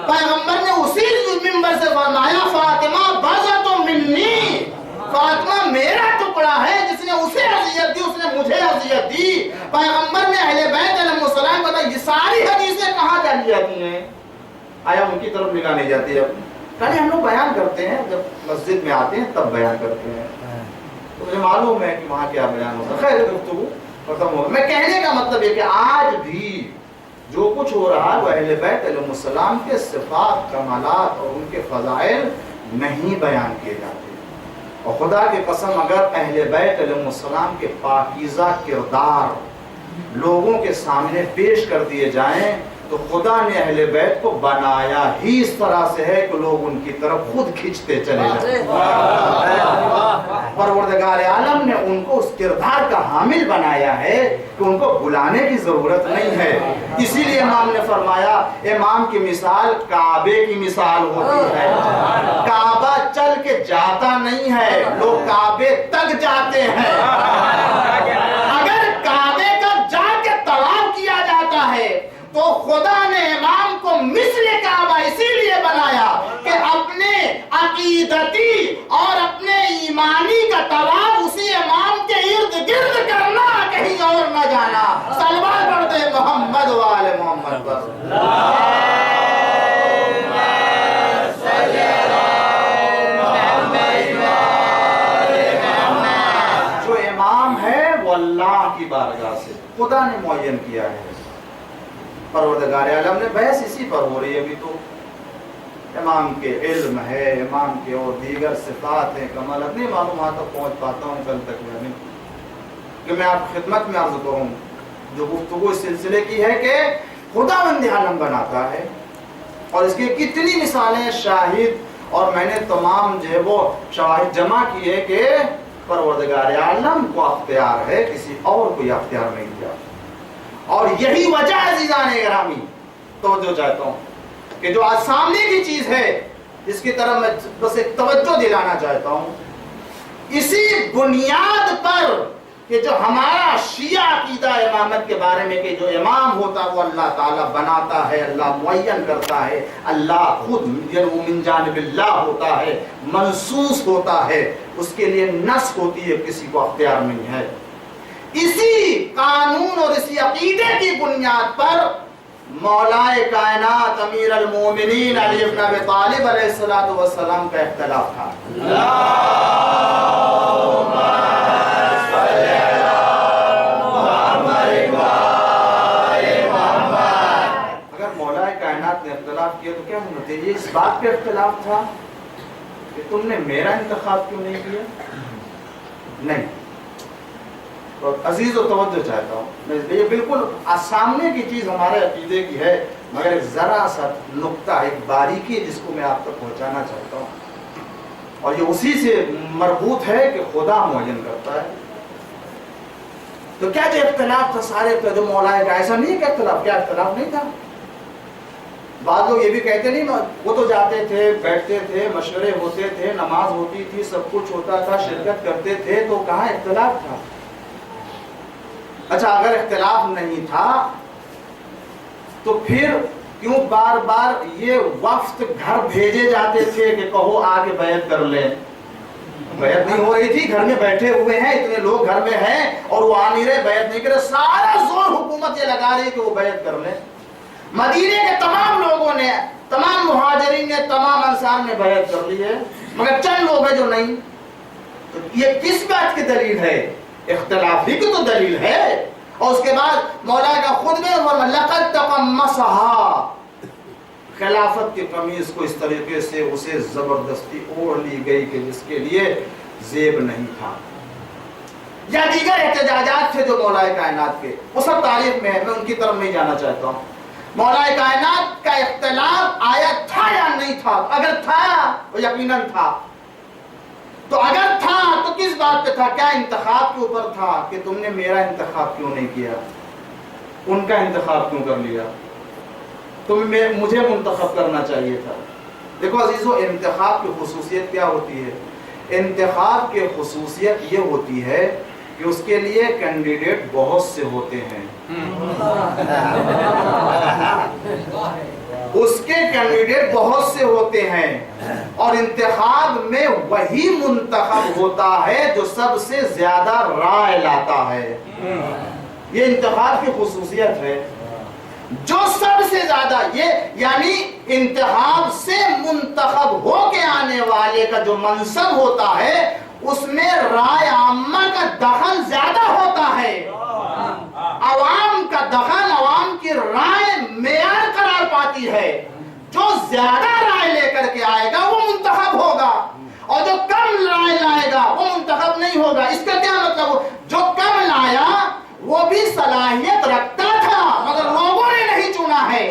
پیغمبر نے اسی منبر سے فرمایا فاطمہ بضعۃ منی، فاطمہ میرا ٹکڑا ہے، جس نے اسے اذیت دی اس نے مجھے اذیت دی۔ پیغمبر نے اہل بیت علیہ السلام کو یہ ساری حدیثیں کہاں ڈالی جاتی ہیں؟ آیا ان کی طرف نگاہ نہیں جاتی؟ اب پہلے ہم لوگ بیان کرتے ہیں، جب مسجد میں آتے ہیں تب بیان کرتے ہیں، تو مجھے معلوم ہے کہ وہاں کیا بیان ہوتا ہے، خیر گفتگو ختم ہوگا۔ میں کہنے کا مطلب یہ کہ آج بھی جو کچھ ہو رہا ہے وہ اہل بیت علیہ السلام کے صفات، کمالات اور ان کے فضائل نہیں بیان کیے جاتے، اور خدا کی قسم اگر اہل بیت علیہ السلام کے پاکیزہ کردار لوگوں کے سامنے پیش کر دیے جائیں تو خدا نے اہل بیت کو بنایا ہی اس طرح سے ہے کہ لوگ ان کی طرف خود کھنچتے چلے جائیں۔ پروردگار عالم نے ان کو اس کردار کا حامل بنایا ہے کہ ان کو بلانے کی ضرورت نہیں ہے، اسی لیے امام نے فرمایا امام کی مثال کعبے کی مثال ہوتی ہے، کعبہ چل کے جاتا نہیں ہے، لوگ کعبے تک جاتے ہیں۔ اگر کعبے کا جا کے طواف کیا جاتا ہے، تو خدا نے امام کو مثل کعبہ اسی لیے بنایا کہ اپنے عقیدتی اور اپنے ایمانی کا طواف اسی امام کے ارد گرد کرنا، کہیں اور نہ جانا۔ صلوات پڑھتے محمد و آل محمد پر۔ جو امام ہے وہ اللہ کی بارگاہ سے خدا نے معین کیا ہے، پروردگار عالم نے بحث اسی پر ہو رہی ہے ابھی تو۔ امام کے علم ہے، امام کے اور دیگر صفات ہیں، کمالات نہیں معلوم وہاں تک پہنچ پاتا ہوں کل تک میں کہ میں آپ خدمت میں عرض کروں۔ جو گفتگو اس سلسلے کی ہے کہ خداوند عالم بناتا ہے، اور اس کی کتنی مثالیں شاہد، اور میں نے تمام جو ہے وہ شواہد جمع کیے کہ پروردگار عالم کو اختیار ہے، کسی اور کو یہ اختیار نہیں دیا۔ اور یہی وجہ عزیزان گرامی توجہ چاہتا ہوں کہ جو آج سامنے کی چیز ہے جس کی طرف میں بس ایک توجہ دلانا چاہتا ہوں، اسی بنیاد پر کہ جو ہمارا شیعہ عقیدہ امامت کے بارے میں کہ جو امام ہوتا ہے وہ اللہ تعالیٰ بناتا ہے، اللہ معین کرتا ہے، اللہ خود من جانب اللہ ہوتا ہے، منصوص ہوتا ہے، اس کے لیے نص ہوتی ہے، کسی کو اختیار نہیں ہے۔ اسی قانون اور اسی عقیدے کی بنیاد پر مولائے کائنات امیر المومنین علی بن ابی طالب علیہ السلام کا اختلاف تھا۔ اگر مولائے کائنات نے اختلاف کیا تو کیا ہونا چاہیے؟ اس بات پہ اختلاف تھا کہ تم نے میرا انتخاب کیوں نہیں کیا؟ نہیں۔ تو عزیز و توجہ چاہتا ہوں، یہ بالکل سامنے کی چیز ہمارے عقیدے کی ہے، مگر ایک ذرا سا نقطہ، ایک باریکی جس کو میں آپ تک پہنچانا چاہتا ہوں، اور یہ اسی سے مربوط ہے کہ خدا معین کرتا ہے۔ تو کیا جو اختلاف تھا سارے جو مولائے کا، ایسا نہیں ہے کہ اختلاف، کیا اختلاف نہیں تھا؟ بعض لوگ یہ بھی کہتے نہیں، وہ تو جاتے تھے، بیٹھتے تھے، مشورے ہوتے تھے، نماز ہوتی تھی، سب کچھ ہوتا تھا، شرکت کرتے تھے، تو کہاں اختلاف تھا؟ اچھا اگر اختلاف نہیں تھا تو پھر کیوں بار بار یہ وفد گھر بھیجے جاتے تھے کہ کہو آ کے بیعت کر لیں؟ بیعت نہیں ہو رہی تھی، گھر میں بیٹھے ہوئے ہیں، اتنے لوگ گھر میں ہیں اور وہ آ نہیں رہے، بیعت نہیں کرے، سارا زور حکومت یہ لگا رہی کہ وہ بیعت کر لیں۔ مدینے کے تمام لوگوں نے، تمام مہاجرین نے، تمام انصار نے بیعت کر لی ہے، مگر چند لوگ ہیں جو نہیں۔ تو یہ کس بات کی دلیل ہے؟ اختلاف ہی کی تو دلیل ہے۔ اور اس کے بعد مولا کا خود میں لقد تقمصها، خلافت کی قمیض کو اس طریقے سے اسے زبردستی اوڑھ لی گئی کہ جس کے لیے زیب نہیں تھا۔ یا دیگر احتجاجات تھے جو مولا کائنات کے، وہ سب تاریخ میں ہے، میں ان کی طرف نہیں جانا چاہتا ہوں۔ مولا کائنات کا اختلاف آیا تھا یا نہیں تھا؟ اگر تھا وہ یقیناً تھا، تو اگر تھا تو کس بات پہ تھا؟ کیا انتخاب کے اوپر تھا کہ تم نے میرا انتخاب کیوں نہیں کیا، ان کا انتخاب کیوں کر لیا؟ تمہیں مجھے منتخب کرنا چاہیے تھا۔ دیکھو عزیزو، انتخاب کی خصوصیت کیا ہوتی ہے؟ انتخاب کی خصوصیت یہ ہوتی ہے کہ اس کے لیے کینڈیڈیٹ بہت سے ہوتے ہیں، اس کے کینڈیڈیٹ بہت سے ہوتے ہیں، اور انتخاب میں وہی منتخب ہوتا ہے جو سب سے زیادہ رائے لاتا ہے۔ یہ انتخاب کی خصوصیت ہے، جو سب سے زیادہ، یہ یعنی انتخاب سے منتخب ہو کے آنے والے کا جو منصب ہوتا ہے اس میں رائے عامہ کا دخل زیادہ ہوتا ہے، عوام کا دخل، عوام کی رائے معیار قرار پاتی ہے۔ جو زیادہ رائے لے کر کے آئے گا وہ منتخب ہوگا، اور جو کم رائے لائے گا وہ منتخب نہیں ہوگا۔ اس کا کیا مطلب؟ جو کم لایا وہ بھی صلاحیت رکھتا تھا مگر لوگوں نے نہیں چنا ہے۔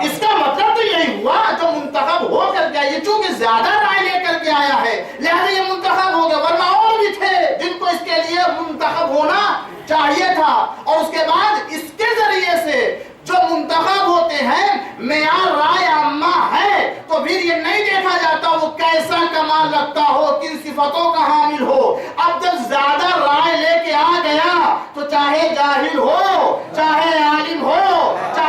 اس کا مطلب تو یہی ہوا جو منتخب ہو کر کے، یہ چونکہ زیادہ رائے لے کر کے آیا ہے لہذا یہ منتخب ہو گیا، ورنہ اور بھی تھے جن کو اس کے لیے منتخب ہونا چاہیے تھا۔ اور اس کے بعد اس کے ذریعے سے جو منتخب ہوتے ہیں معیار رائے عامہ ہے، تو پھر یہ نہیں دیکھا جاتا وہ کیسا کمال رکھتا ہو، کن صفتوں کا حامل ہو۔ اب جب زیادہ رائے لے کے آ گیا تو چاہے جاہل ہو، چاہے عالم ہو، چاہے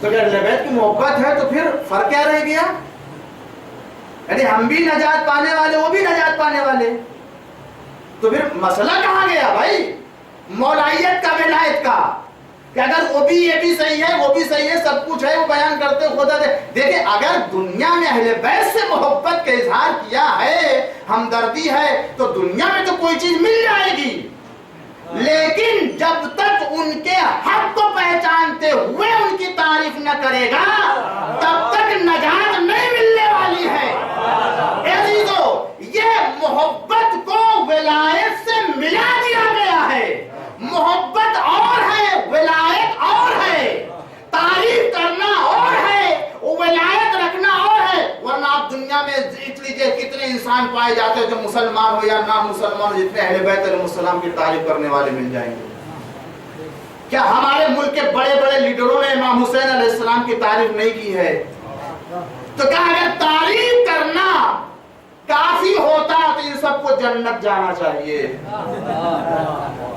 تو اگر اہل بیت کی محبت ہے تو پھر فرق کیا رہ گیا؟ یعنی ہم بھی نجات پانے والے، وہ بھی نجات پانے والے، تو پھر مسئلہ کہاں گیا بھائی مولائیت کا، ولایت کا؟ کہ اگر وہ بھی یہ بھی صحیح ہے، وہ بھی صحیح ہے، سب کچھ ہے، وہ بیان کرتے خدا دے۔ دیکھیں اگر دنیا میں اہل بیت سے محبت کا اظہار کیا ہے، ہمدردی ہے، تو دنیا میں تو کوئی چیز مل جائے گی، لیکن جب تک ان کے حق کو پہچانتے ہوئے ان کی تعریف نہ کرے گا تب تک نجات نہیں ملنے والی ہے۔ عزیزو، یہ محبت کو ولایت سے ملا دیا گیا ہے۔ محبت اور ہے، ولایت اور ہے، تعریف کرنا اور ہے، ولایت رکھنا اور ہے۔ ورنہ آپ دنیا میں دیکھ لیجئے کتنے انسان پائے جاتے ہیں جو مسلمان ہو یا نہ مسلمان ہو، جتنے اہل بیت علیہ السلام کی تعریف کرنے والے مل جائیں گے۔ کیا ہمارے ملک کے بڑے بڑے لیڈروں نے امام حسین علیہ السلام کی تعریف نہیں کی ہے؟ تو کیا اگر تعریف کرنا کافی ہوتا تو ان سب کو جنت جانا چاہیے؟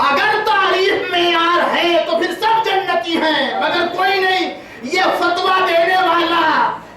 اگر تعریف معیار ہے تو پھر سب جنتی ہیں، مگر کوئی نہیں یہ فتویٰ دینے والا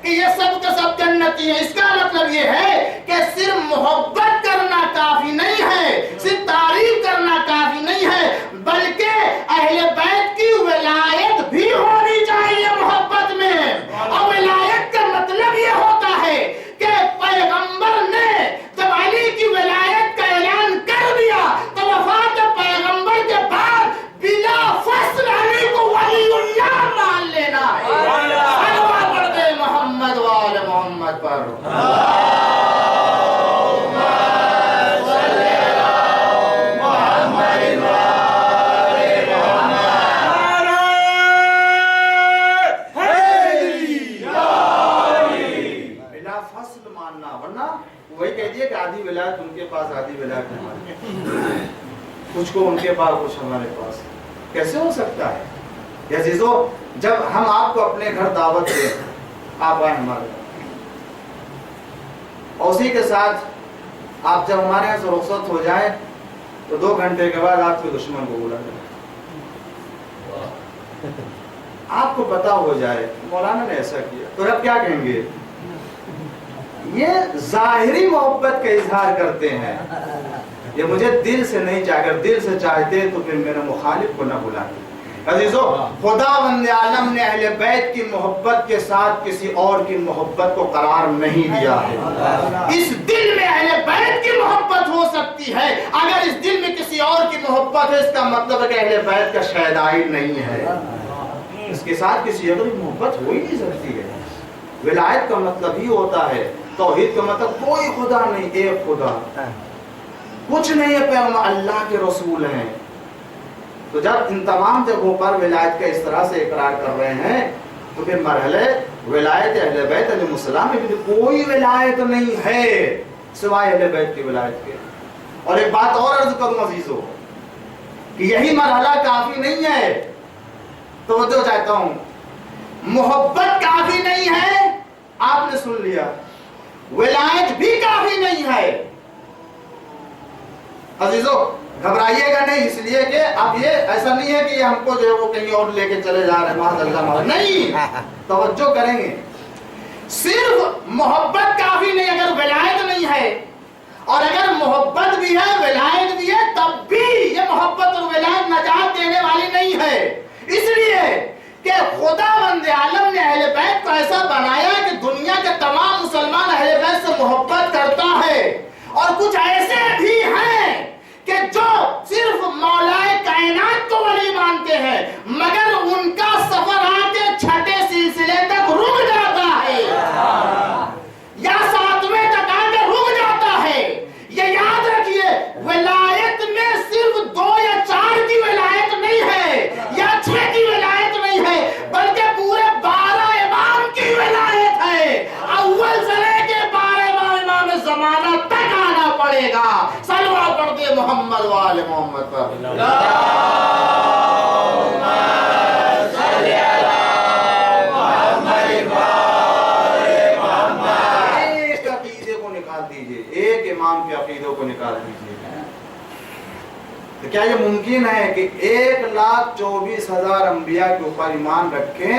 کہ یہ سب کے سب جنتی ہیں۔ اس کا مطلب یہ ہے کہ صرف محبت کرنا کافی نہیں ہے، صرف تعریف کرنا کافی نہیں ہے، بلکہ اہل بیت کی ولایت بھی ہونی چاہیے محبت میں۔ اور ولایت کا مطلب یہ ہوتا ہے کہ پیغمبر نے جب علی کی ولایت کا اعلان کر دیا تو وفات پیغمبر کے بعد بلا فصل علی کو ولی اللہ مان لینا ہے۔ صلوات پڑھتے محمد وآل محمد پر۔ وہی کہہ دیا کہ آدھی ولایت ان کے پاس، آدھی ولایت ہمارے پاس، کچھ کو ان کے پاس، کچھ ہمارے پاس۔ کیسے ہو سکتا ہے؟ یا عزیزو، جب ہم آپ کو اپنے گھر دعوت دیں، آپ آئیں ہمارے گھر، اور اسی کے ساتھ آپ جب ہمارے یہاں سے رخصت ہو جائیں تو 2 گھنٹے کے بعد آپ کے دشمن کو بلا دیں، آپ کو پتا ہو جائے مولانا نے ایسا کیا، تو اب کیا کہیں گے؟ یہ ظاہری محبت کا اظہار کرتے ہیں، یہ مجھے دل سے نہیں چاہے، اگر دل سے چاہتے تو پھر میرے مخالف کو نہ بلاتے۔ عزیزو، خداوند عالم نے اہل بیت کی محبت کے ساتھ کسی اور کی محبت کو قرار نہیں دیا ہے۔ اس دل میں اہل بیت کی محبت ہو سکتی ہے، اگر اس دل میں کسی اور کی محبت ہے اس کا مطلب ہے کہ اہل بیت کا شہدائی نہیں ہے، اس کے ساتھ کسی اور کی محبت ہو ہی نہیں سکتی ہے۔ ولایت کا مطلب ہی ہوتا ہے، توحید کا مطلب کوئی خدا نہیں، ایک خدا، کچھ نہیں ہے، پیغمبر اللہ کے رسول ہیں۔ تو جب ان تمام جگہوں پر ولایت کا اس طرح سے اقرار کر رہے ہیں تو پھر مرحلے ولایت اہل بیت علیہ السلام میں بھی کوئی ولایت نہیں ہے سوائے اہل بیت کی ولایت کے۔ اور ایک بات اور عرض کروں عزیزو کہ یہی مرحلہ کافی نہیں ہے، توجہ چاہتا ہوں، محبت کافی نہیں ہے، آپ نے سن لیا، ولایت بھی کافی نہیں ہے۔ عزیزو گھبرائیے گا نہیں، اس لیے کہ اب یہ ایسا نہیں ہے کہ یہ ہم کو جو ہے وہ کہیں اور لے کے چلے جا رہے ہیں، معاذ اللہ، نہیں، توجہ کریں گے۔ صرف محبت کافی نہیں، اگر ولایت نہیں ہے، اور اگر محبت بھی ہے ولایت بھی ہے تب بھی یہ محبت اور ولایت نجات دینے والی نہیں ہے، اس لیے کہ خداوند عالم نے اہل بیت کو ایسا بنایا کہ دنیا کے تمام مسلمان اہل بیت سے محبت کرتا ہے، اور کچھ ایسے بھی ہیں کہ جو صرف مولا کائنات کو ولی مانتے ہیں، مگر ان کا سفر آ کے چھٹے سلسلے تک رک جاتا ہے یا 7ویں تک آ کے رک جاتا ہے۔ یہ یاد رکھیے، ولایت میں صرف 2 یا 4 کی ولایت نہیں ہے یا 6 کی ولایت نہیں ہے، بلکہ پورے 12 امام کی ولایت ہے، اول سے لے کے 12 امام زمانہ تک آنا پڑے گا۔ صلوات پڑھتے محمد وآل محمد پر۔ ایک عقیدے کو نکال دیجئے، ایک امام کے عقیدوں کو نکال دیجئے، تو کیا یہ ممکن ہے کہ 1,24,000 انبیاء کے اوپر ایمان رکھیں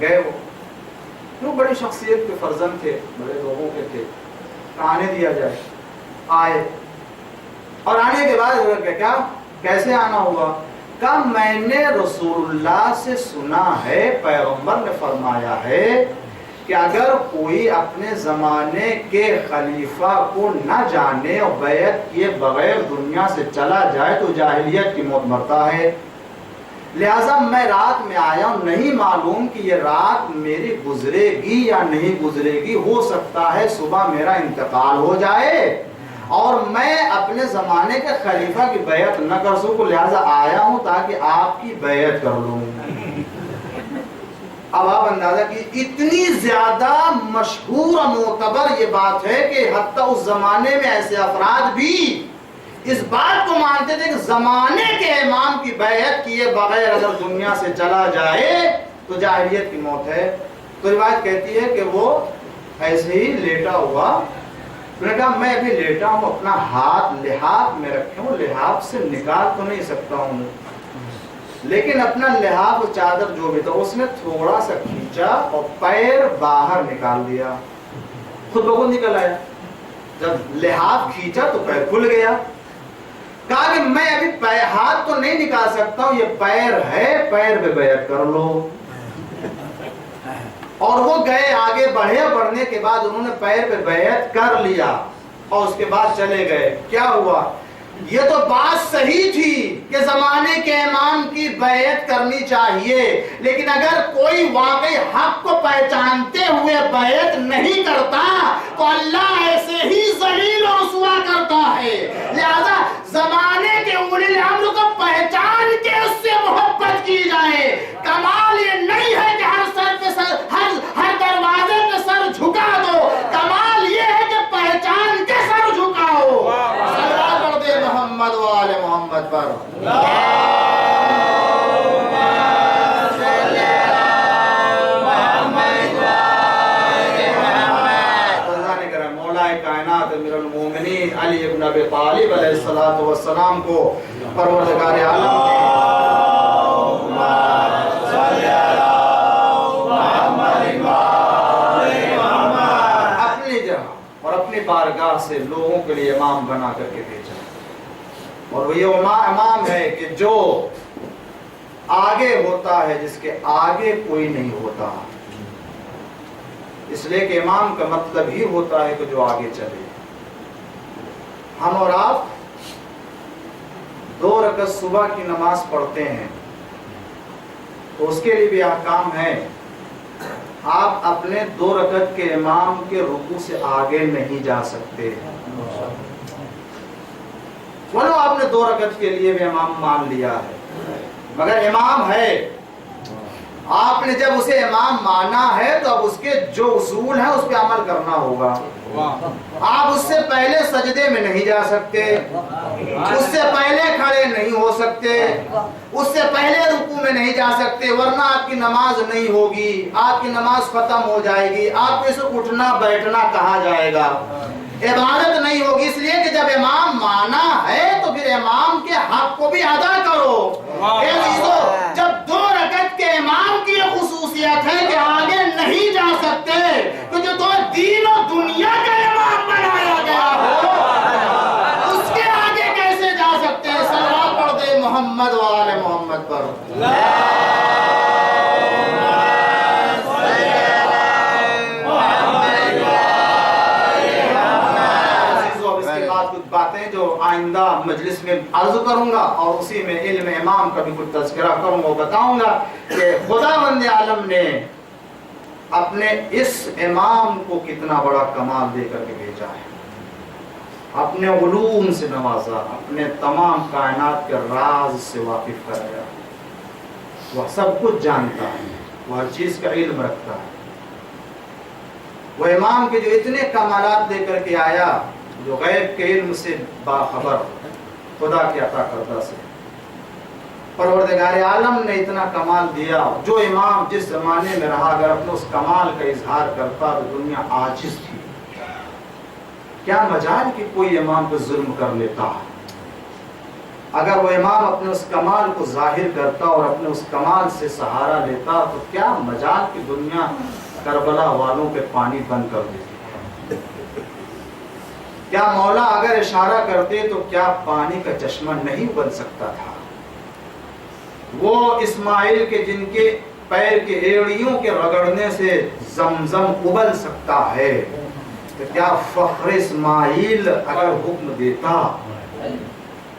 گئے وہ بڑی شخصیت کے فرزند تھے, بڑے لوگوں کے تھے, آنے دیا جائے. آئے اور آنے کے بعد کیا کیسے آنا ہوا؟ کہا میں نے رسول اللہ سے سنا ہے, پیغمبر نے فرمایا ہے کہ اگر کوئی اپنے زمانے کے خلیفہ کو نہ جانے اور بیعت کیے بغیر دنیا سے چلا جائے تو جاہلیت کی موت مرتا ہے. لہذا میں رات میں آیا ہوں, نہیں معلوم کہ یہ رات میری گزرے گی یا نہیں گزرے گی, ہو سکتا ہے صبح میرا انتقال ہو جائے اور میں اپنے زمانے کے خلیفہ کی بیعت نہ کر سکوں, لہذا آیا ہوں تاکہ آپ کی بیعت کر لوں. اب آپ اندازہ کی اتنی زیادہ مشہور اور معتبر یہ بات ہے کہ حتیٰ اس زمانے میں ایسے افراد بھی اس بات کو مانتے تھے کہ زمانے کے امام کی بیعت کیے بغیر اگر دنیا سے چلا جائے تو جاہلیت کی موت ہے. تو روایت کہتی ہے کہ وہ ایسے ہی لیٹا ہوا, میں نے کہا میں ابھی لیٹا ہوں, اپنا ہاتھ لحاف میں رکھے ہوں, لحاف سے نکال تو نہیں سکتا ہوں, لیکن اپنا لحاف و چادر جو بھی تھا اس نے تھوڑا سا کھینچا اور پیر باہر نکال دیا, خود بخود نکل آیا. جب لحاف کھینچا تو پیر کھل گیا. کہا کہ میں ابھی ہاتھ تو نہیں نکال سکتا ہوں, یہ پیر ہے, پیر پہ بیعت کر لو. اور وہ گئے, آگے بڑھے, بڑھنے کے بعد انہوں نے پیر پہ بیعت کر لیا اور اس کے بعد چلے گئے. کیا ہوا؟ یہ تو بات صحیح تھی کہ زمانے کے امام کی بیعت کرنی چاہیے, لیکن اگر کوئی واقعی حق کو پہچانتے ہوئے بیعت نہیں کرتا تو اللہ ایسے ہی ذلیل و رسوا کرتا ہے. لہذا زمانے کے اولی الامر کو پہچان کے اس سے محبت کی جائے. کمال یہ نہیں ہے کہ ہر سر پہ سر, ہر دروازے پہ سر جھکا دو, کمال یہ ہے کہ پہچان کے سر جھکاؤ. محمد و آل محمد پر مولا کائنات امیر المومنین علی ابن ابی طالب علیہ السلام کو پروردگار عالم اپنی جگہ اور اپنی بارگاہ سے لوگوں کے لیے امام بنا کر کے بھیجا. اور وہ یہ امام ہے کہ جو آگے ہوتا ہے جس کے آگے کوئی نہیں ہوتا, اس لیے کہ امام کا مطلب ہی ہوتا ہے کہ جو آگے چلے. ہم اور آپ 2 رکعت صبح کی نماز پڑھتے ہیں تو اس کے لیے بھی احکام ہے. آپ اپنے 2 رکعت کے امام کے رکوع سے آگے نہیں جا سکتے. بولو آپ نے 2 رکعت کے لیے بھی امام مان لیا ہے, مگر امام ہے, آپ نے جب اسے امام مانا ہے تو اب اس کے جو اصول ہیں اس پہ عمل کرنا ہوگا. آپ اس سے پہلے سجدے میں نہیں جا سکتے, اس سے پہلے کھڑے نہیں ہو سکتے, اس سے پہلے رکوع میں نہیں جا سکتے, ورنہ آپ کی نماز نہیں ہوگی, آپ کی نماز ختم ہو جائے گی, آپ کو اسے اٹھنا بیٹھنا کہا جائے گا, عبادت نہیں ہوگی. اس لیے کہ جب امام مانا ہے تو پھر امام کے حق کو بھی ادا کرو. اے عزیزو, جب 2 رکعت کے امام کی یہ خصوصیت ہے کہ آگے نہیں جا سکتے, تو جو تو دین و دنیا کا امام بنایا گیا ہو اس کے آگے کیسے جا سکتے ہیں؟ صلوات پڑھ دے محمد و آل محمد پر. باتیں جو آئندہ مجلس میں عرض کروں گا اور اسی میں علم امام کا بھی کچھ تذکرہ کروں گا, بتاؤں گا کہ خداوند عالم نے اپنے اس امام کو کتنا بڑا کمال دے کر کے بھیجا ہے. اپنے علوم سے نوازا, اپنے تمام کائنات کے راز سے واقف کرایا. وہ سب کچھ جانتا ہے, وہ ہر چیز کا علم رکھتا ہے. وہ امام کے جو اتنے کمالات دے کر کے آیا, جو غیب کے علم سے باخبر, خدا کے عطا کردہ سے. پروردگار عالم نے اتنا کمال دیا, جو امام جس زمانے میں رہا اگر اپنے اس کمال کا اظہار کرتا تو دنیا عاجز تھی. کیا مجال کہ کوئی امام پہ ظلم کر لیتا. اگر وہ امام اپنے اس کمال کو ظاہر کرتا اور اپنے اس کمال سے سہارا لیتا تو کیا مجال کی دنیا کربلا والوں پہ پانی بند کر دیتی؟ کیا مولا اگر اشارہ کرتے تو کیا پانی کا چشمہ نہیں بن سکتا تھا؟ وہ اسماعیل کے جن کے پیر کے ایڑیوں کے رگڑنے سے زمزم ابل سکتا ہے، تو کیا فخر اسماعیل اگر حکم دیتا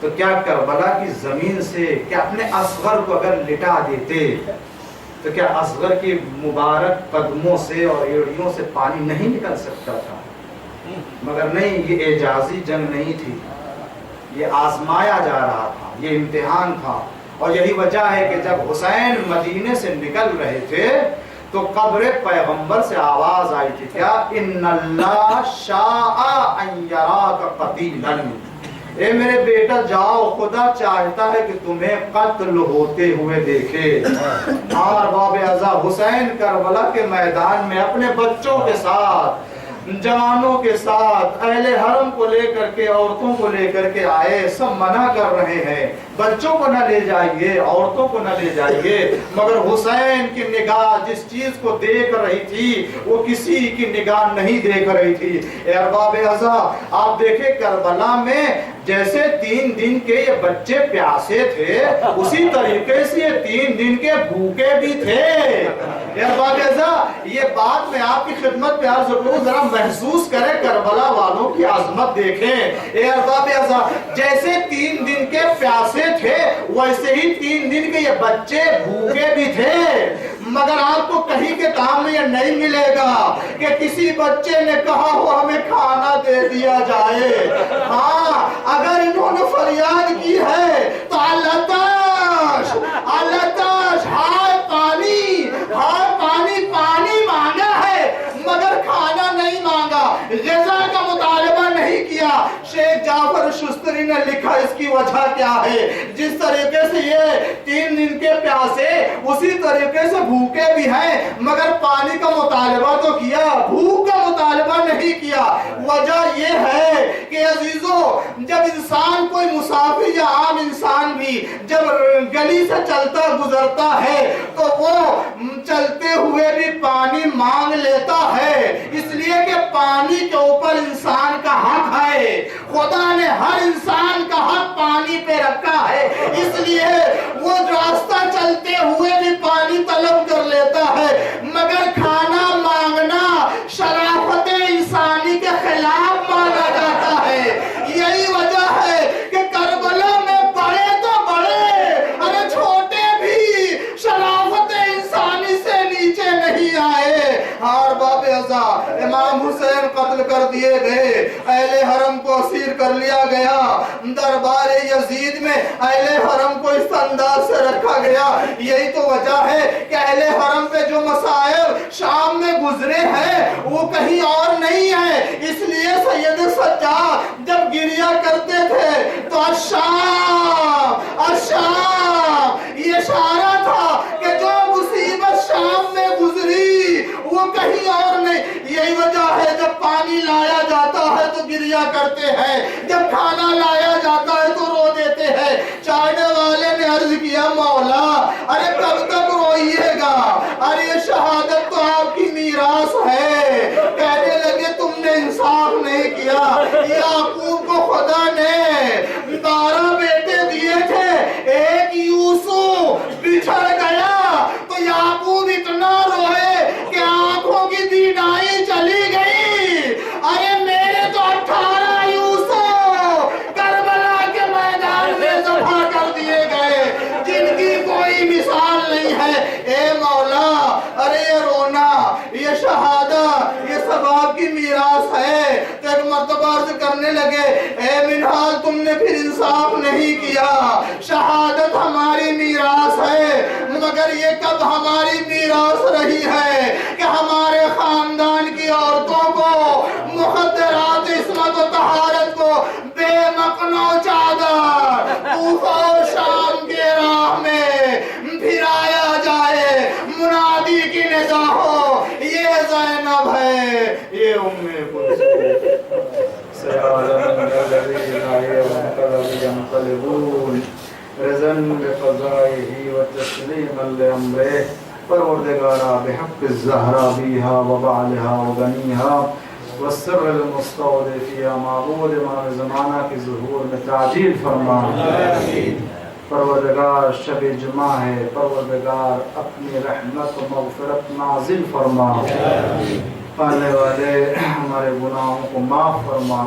تو کیا کربلا کی زمین سے کیا اپنے اصغر کو اگر لٹا دیتے تو کیا اصغر کی مبارک قدموں سے اور ایڑیوں سے پانی نہیں نکل سکتا تھا؟ مگر نہیں، یہ اعجازی جنگ نہیں تھی، یہ آزمایا جا رہا تھا، یہ امتحان تھا۔ اور یہی وجہ ہے کہ جب حسین مدینے سے نکل رہے تھے تو قبر پیغمبر سے آواز آئی تھی، کیا ان اللہ شاء ان یراک قتیلا، اے میرے بیٹا جاؤ، خدا چاہتا ہے کہ تمہیں قتل ہوتے ہوئے دیکھے۔ اور باب اعزا حسین کربلا کے میدان میں اپنے بچوں کے ساتھ، جوانوں کے ساتھ، اہل حرم کو لے کر کے، عورتوں کو لے کر کے آئے، سب منع کر رہے ہیں، بچوں کو نہ لے جائیے، عورتوں کو نہ لے جائیے، مگر حسین کی نگاہ جس چیز کو دیکھ رہی تھی وہ کسی کی نگاہ نہیں دیکھ رہی تھی۔ اے ارباب اعزا، آپ دیکھیں کربلا میں جیسے 3 دن کے یہ بچے پیاسے تھے، اسی طریقے سے یہ 3 دن کے بھوکے بھی تھے۔ اے ارباب اعزا، یہ بات میں آپ کی خدمت میں عرض کروں، ذرا محسوس کریں، کربلا والوں کی عظمت دیکھیں۔ اے ارباب اعزا، جیسے 3 دن کے پیاسے تھے ویسے ہی 3 دن کے یہ بچے بھوکے بھی تھے، مگر آپ کو کہیں کے کام میں یہ نہیں ملے گا کہ کسی بچے نے کہا ہو ہمیں کھانا دے دیا جائے۔ ہاں، اگر انہوں نے فریاد کی ہے تو العطش العطش، ہائے پانی، ہائے پانی، پانی مانگا ہے مگر کھانا نہیں مانگا، غذا کا مطالبہ نہیں کیا۔ شیخ جعفر شستری نے لکھا اس کی وجہ کیا ہے، جس طریقے سے یہ 3 دن کے پیاسے اسی طریقے سے بھوکے بھی ہیں، مگر پانی کا مطالبہ تو کیا، بھوک کا مطالبہ نہیں کیا۔ وجہ یہ ہے کہ عزیزو، جب انسان کوئی مسافر یا عام انسان بھی جب گلی سے چلتا گزرتا ہے تو وہ چلتے ہوئے بھی پانی مانگ لیتا ہے، اس لیے کہ پانی کے اوپر انسان کا حق ہے، خدا نے ہر انسان کا حق پانی پہ رکھا ہے، اس لیے وہ راستہ چلتے ہوئے بھی پانی طلب کر لیتا ہے، مگر کھانا مانگنا شرافت انسانی کے خلاف مانا جاتا ہے۔ یہی وجہ ہے کہ کربلا میں بڑے تو بڑے، ارے چھوٹے بھی شرافت انسانی سے نیچے نہیں آئے۔ اور باب اعزا، امام حسین قتل کر دیے گئے، اہل حرم کو اسیر کر لیا گیا، دربار یزید میں اہل حرم کو اس انداز سے رکھا گیا۔ یہی تو وجہ ہے کہ اہل حرم پہ جو مسائل شام میں گزرے ہیں وہ کہیں اور نہیں ہے، اس لیے سید سجاد جب گریہ کرتے تھے تو الشام الشام، یہ اشارہ تھا کہ جو مصیبت شام میں گزری وہ کہیں اور نہیں۔ یہی وجہ ہے جب پانی لایا جاتا ہے تو گریہ کرتے ہیں، جب کھانا لایا جاتا ہے تو رو دیتے ہیں۔ چاہنے والے نے عرض کیا، مولا ارے کب تک روئیے گا، ارے یہ شہادت تو آپ کی میراث ہے۔ کہنے لگے تم نے انصاف نہیں کیا، یعقوب کو خدا نے 12 بیٹے دیے تھے، ایک یوسف بچھڑ گیا تو یعقوب اتنا روئے کہ آنکھوں کی بینائی چلی گئی۔ ارے میرے تو 18 یوسف کربلا کے میدان میں ذبح کر دیے گئے، جن کی کوئی مثال نہیں ہے۔ اے مولا، ارے یہ رونا، یہ شہادت، یہ سب آپ کی میراث ہے۔ تو ایک مرتبہ عرض کرنے لگے، اے منہال تم نے پھر انصاف نہیں کیا، شہادت ہماری میراث ہے، مگر یہ کب ہماری میراث رہی ہے کہ ہمارے خاندان کی عورتوں کو مخدرات عصمت و طہارت کو بے مقنع چادر کوفہ و شام کے راہ میں پھرایا جائے، منادی کی ندا ہو، یہ زینب ہے، یہ ام کلثوم، سیعلمون الذین ینقلبون مل امرے پروردگارا بحق الزہرا بیہا وبعلہا وغنیہا والسر المستودع معبود امام زمانہ کی ظہور میں تعجیل فرما. پروردگار شب جمعہ ہے، پروردگار اپنی رحمت و مغفرت نازل فرما. پالنے والے ہمارے گناہوں کو معاف فرما.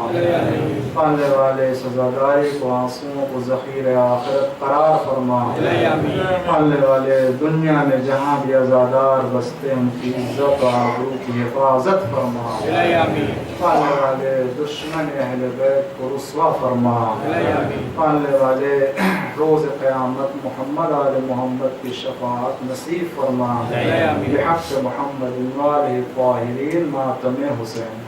پالنے والے سزاداری کو آنسوؤں کو ذخیرہ آخرت قرار فرما. پالنے والے دنیا میں جہاں بھی عزادار بستے ان کی عزت و آبرو کی حفاظت فرما. پالنے والے دشمن اہل بیت کو رسوا فرما. پالنے والے روز قیامت محمد آل محمد کی شفاعت نصیب فرما. بحق محمد والہ الطاہرین ماتم حسین.